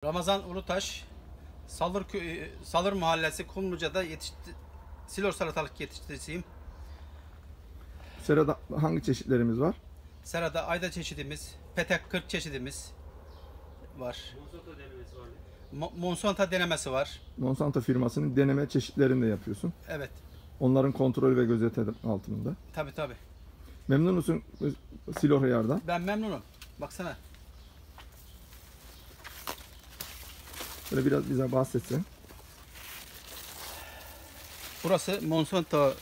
Ramazan Ulutaş, Salır Mahallesi Kumluca'da Silor salatalık yetiştiricisiyim. Serada hangi çeşitlerimiz var? Serada ayda çeşidimiz, petek 40 çeşidimiz var. Monsanto denemesi var. Monsanto firmasının deneme çeşitlerini de yapıyorsun. Evet. Onların kontrol ve gözetim altında. Tabii tabii. Memnun musun Silor hıyardan? Ben memnunum. Baksana. Böyle biraz bize bahsetsen. Burası Monsanto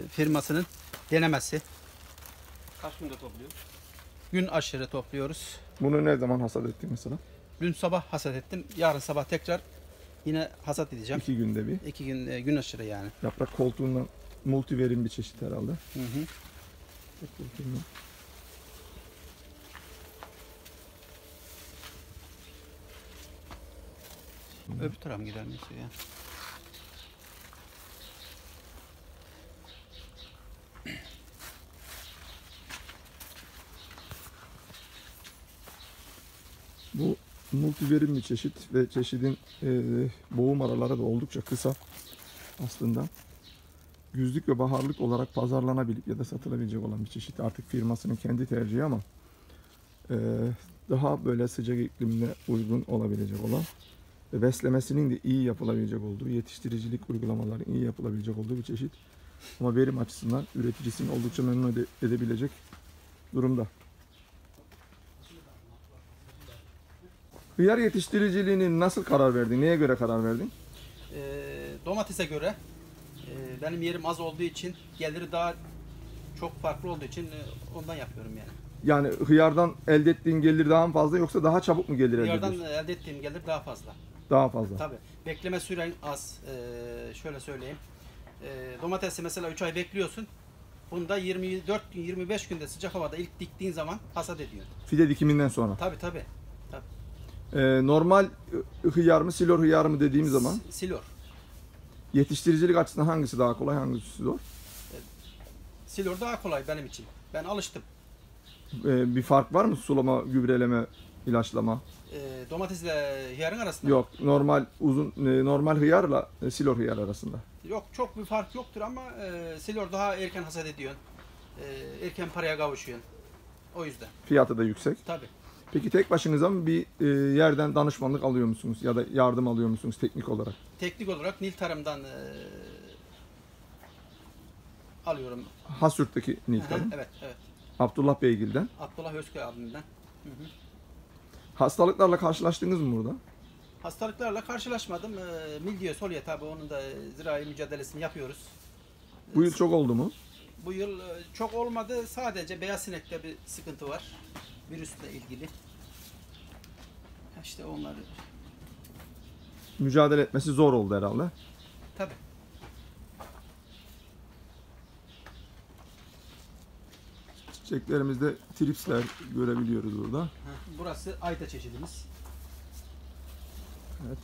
firmasının denemesi. Kaç günde topluyoruz? Gün aşırı topluyoruz. Bunu ne zaman hasat ettin mesela? Dün sabah hasat ettim. Yarın sabah tekrar yine hasat edeceğim. 2 günde bir. 2 gün gün aşırı yani. Yaprak koltuğundan multiverim bir çeşit herhalde. Hı hı. Öbür tarafa mı gider neyse ya. Bu multiverim bir çeşit ve çeşidin boğum araları da oldukça kısa aslında. Güzlük ve baharlık olarak pazarlanabilip ya da satılabilecek olan bir çeşit. Artık firmasının kendi tercihi ama daha böyle sıcak iklimine uygun olabilecek olan ve beslemesinin de iyi yapılabilecek olduğu, yetiştiricilik uygulamaların iyi yapılabilecek olduğu bir çeşit. Ama verim açısından üreticisini oldukça memnun edebilecek durumda. Hıyar yetiştiriciliğini nasıl karar verdin? Neye göre karar verdin? Domatese göre benim yerim az olduğu için, geliri daha çok farklı olduğu için ondan yapıyorum yani. Yani hıyardan elde ettiğin gelir daha mı fazla yoksa daha çabuk mu gelir elde Hıyardan ediyorsun? elde ettiğim gelir daha fazla. Daha fazla. Tabii. Bekleme süren az. Şöyle söyleyeyim. Domatesi mesela 3 ay bekliyorsun. Bunda 24 gün, 25 günde sıcak havada ilk diktiğin zaman hasat ediyorsun. Fide dikiminden sonra. Tabii tabii. Normal hıyar mı, silor hıyar mı dediğim zaman Silor. yetiştiricilik açısından hangisi daha kolay, hangisi zor? Silor daha kolay benim için. Ben alıştım. Bir fark var mı sulama, gübreleme, ilaçlama? Domatesle hıyarın arasında. Yok, normal hıyarla silor hıyar arasında. Yok, çok bir fark yoktur ama Silor daha erken hasat ediyorsun. Erken paraya kavuşuyorsun. O yüzden. Fiyatı da yüksek. Tabii. Peki tek başınıza mı bir yerden danışmanlık alıyor musunuz ya da yardım alıyor musunuz teknik olarak? Teknik olarak Nil Tarım'dan alıyorum. Hasürt'teki Niltar'ın. Evet, evet. Abdullah Beygil'den. Abdullah Özköy abimden. Hı hı. Hastalıklarla karşılaştınız mı burada? Hastalıklarla karşılaşmadım. Mildiyo, Solye tabii onun da zirai mücadelesini yapıyoruz. Bu yıl çok oldu mu? Bu yıl çok olmadı. Sadece beyaz sinekte bir sıkıntı var. Virüsle ilgili. İşte onları Mücadele etmesi zor oldu herhalde. tabii. Çiçeklerimizde tripsler görebiliyoruz burada. Burası ayda çeşidimiz. Evet.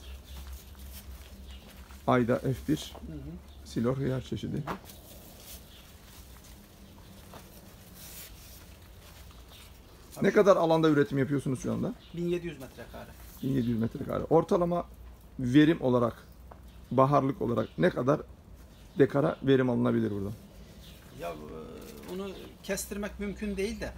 Ayda F1 Hı hı. silor hıyar çeşidi. Ne kadar alanda üretim yapıyorsunuz şu anda? 1700 metrekare. 1700 metrekare. Ortalama verim olarak, baharlık olarak ne kadar dekara verim alınabilir burada? Ya onu kestirmek mümkün değil de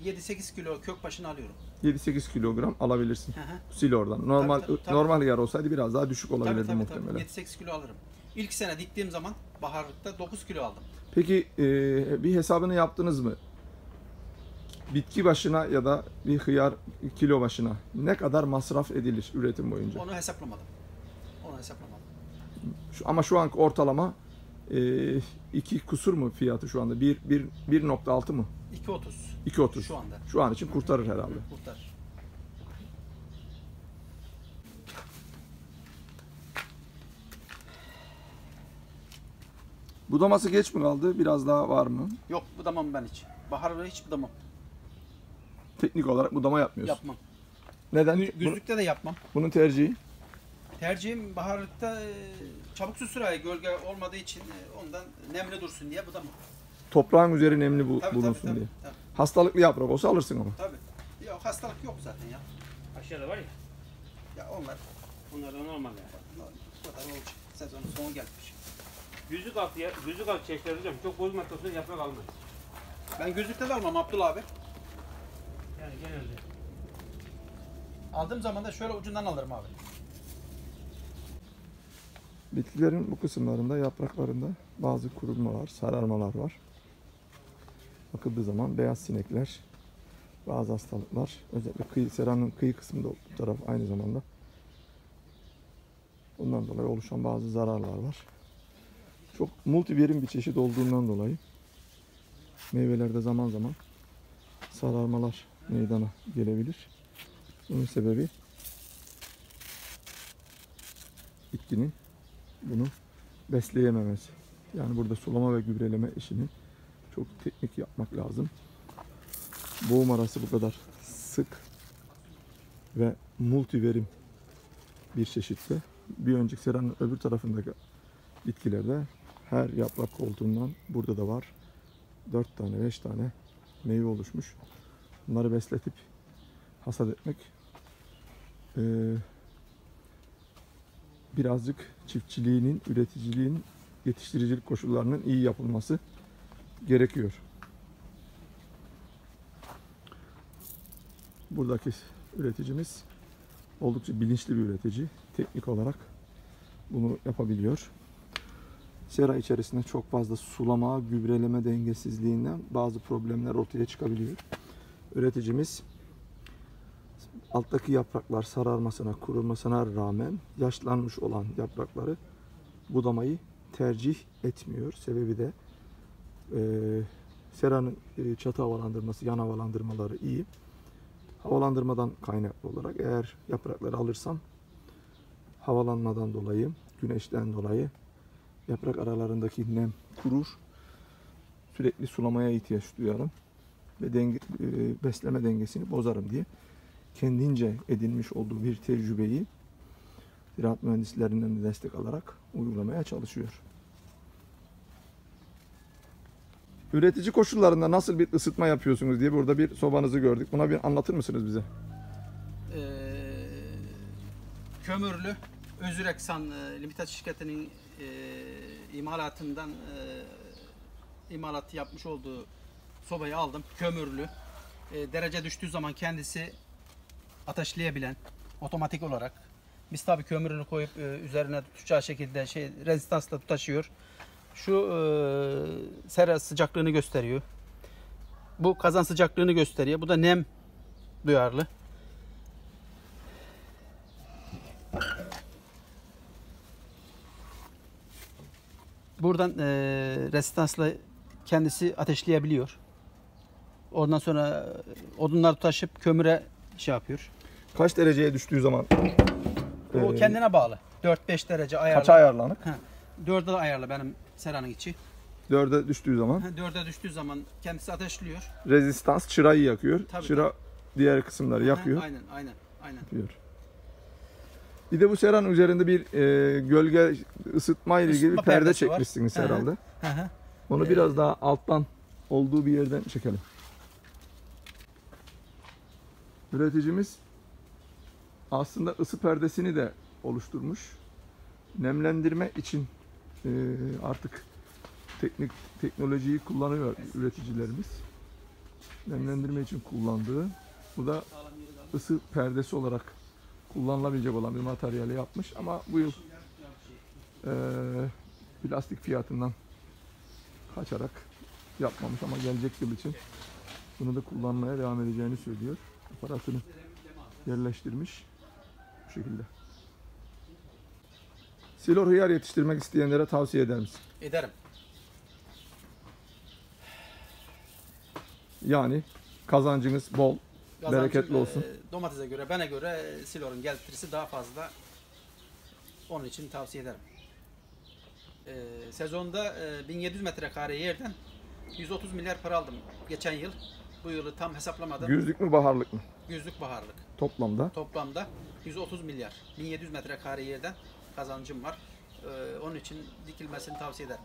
7-8 kilo kök başına alıyorum. 7-8 kilogram alabilirsin Hı hı. silordan. Normal Tabii. normal hıyar olsaydı biraz daha düşük olabilirdi Tabii. muhtemelen. 7-8 kilo alırım. İlk sene diktiğim zaman baharlıkta 9 kilo aldım. Peki bir hesabını yaptınız mı? Bitki başına ya da bir hıyar kilo başına ne kadar masraf edilir üretim boyunca? Onu hesaplamadım. Ama şu anki ortalama 2 kusur mu fiyatı şu anda? 1.6 mı? 2.30 2.30. şu anda. Şu an için kurtarır herhalde. Kurtar. Budaması geç mi kaldı? Biraz daha var mı? Yok budamam ben hiç. Baharda hiç budamam. Teknik olarak budama yapmıyorsun. Yapmam. Neden? Güzlükte de yapmam. Bunun tercihi? Tercihim baharlıkta çabuk su sürer, gölge olmadığı için ondan nemli dursun diye budamam. Toprağın üzeri nemli Tabii, bulunsun tabii, diye. tabii. Hastalıklı yaprak olsa alırsın ama. Tabii. Yok, hastalık yok zaten ya. Aşağıda var ya. Ya onlar Onlar da normal yani. bu kadar olacak. Sezonun sonu gelmiş. Yüzük altı çeşitler hocam. Çok bozmak olsun yaprak almaz. Ben gözlükte de almam Abdullah abi. Yani genelde. Aldığım zaman da şöyle ucundan alırım abi. Bitkilerin bu kısımlarında, yapraklarında bazı kurulmalar, sararmalar var. Bakıldığı zaman beyaz sinekler, bazı hastalıklar, özellikle seranın kıyı kısmında bu taraf aynı zamanda. Bundan dolayı oluşan bazı zararlar var. Çok multiverim bir çeşit olduğundan dolayı meyvelerde zaman zaman sararmalar meydana gelebilir. Bunun sebebi bitkinin bunu besleyememesi. Yani burada sulama ve gübreleme işini çok teknik yapmak lazım. Boğum arası bu kadar sık ve multiverim bir çeşitte. Bir önceki seranın öbür tarafındaki bitkilerde her yaprak koltuğundan burada da var. 4 tane 5 tane meyve oluşmuş. Bunları besletip hasat etmek birazcık çiftçiliğinin, üreticiliğin, yetiştiricilik koşullarının iyi yapılması gerekiyor. Buradaki üreticimiz oldukça bilinçli bir üretici. Teknik olarak bunu yapabiliyor. Sera içerisinde çok fazla sulama, gübreleme dengesizliğinden bazı problemler ortaya çıkabiliyor. Üreticimiz alttaki yapraklar sararmasına, kurulmasına rağmen yaşlanmış olan yaprakları budamayı tercih etmiyor. Sebebi de seranın çatı havalandırması, yan havalandırmaları iyi. Havalandırmadan kaynaklı olarak eğer yaprakları alırsam havalanmadan dolayı, güneşten dolayı yaprak aralarındaki nem kurur. Sürekli sulamaya ihtiyaç duyarım ve besleme dengesini bozarım diye kendince edinmiş olduğu bir tecrübeyi ziraat mühendislerinden de destek alarak uygulamaya çalışıyor. Üretici koşullarında nasıl bir ısıtma yapıyorsunuz diye burada bir sobanızı gördük. Buna bir anlatır mısınız bize? Kömürlü Özüreksan Limited şirketinin imalatından imalat yapmış olduğu sobayı aldım. Kömürlü. Derece düştüğü zaman kendisi ateşleyebilen otomatik olarak. Biz tabii kömürünü koyup üzerine tutacağı şekilde rezistansla taşıyor. Şu sera sıcaklığını gösteriyor. Bu kazan sıcaklığını gösteriyor. Bu da nem duyarlı. Buradan rezistansla kendisi ateşleyebiliyor. Ondan sonra odunları taşıp kömüre yapıyor. Kaç dereceye düştüğü zaman? O kendine bağlı. 4-5 derece ayarlı. Kaça ayarlanık? 4'e de ayarlı benim seranın içi. 4'e düştüğü zaman? 4'e düştüğü zaman kendisi ateşliyor. Rezistans çırayı yakıyor. Tabii, çıra diğer kısımları yakıyor. Aynen. Yapıyor. Bir de bu seranın üzerinde bir gölge ısıtma ile ilgili bir perde perdesi var. çekmişsiniz herhalde. Hı. Onu biraz daha alttan olduğu bir yerden çekelim. Üreticimiz aslında ısı perdesini de oluşturmuş. Nemlendirme için artık teknolojiyi kullanıyor üreticilerimiz. Nemlendirme için kullandığı, bu da ısı perdesi olarak kullanılabilecek olan bir materyali yapmış. Ama bu yıl plastik fiyatından kaçarak yapmamış ama gelecek yıl için bunu da kullanmaya devam edeceğini söylüyor. Aparatını yerleştirmiş bu şekilde. Silor hıyar yetiştirmek isteyenlere tavsiye eder misin? Ederim. Yani kazancınız bol, bereketli olsun. Domatese göre, bana göre Silor'un getirisi daha fazla. Onun için tavsiye ederim. Sezonda 1700 metrekare yerden 130 milyar para aldım geçen yıl. Bu yılı tam hesaplamadım. Güzlük mü baharlık mı? Güzlük baharlık. Toplamda? Toplamda 130 milyar. 1700 metrekare yerden kazancım var. Onun için dikilmesini tavsiye ederim.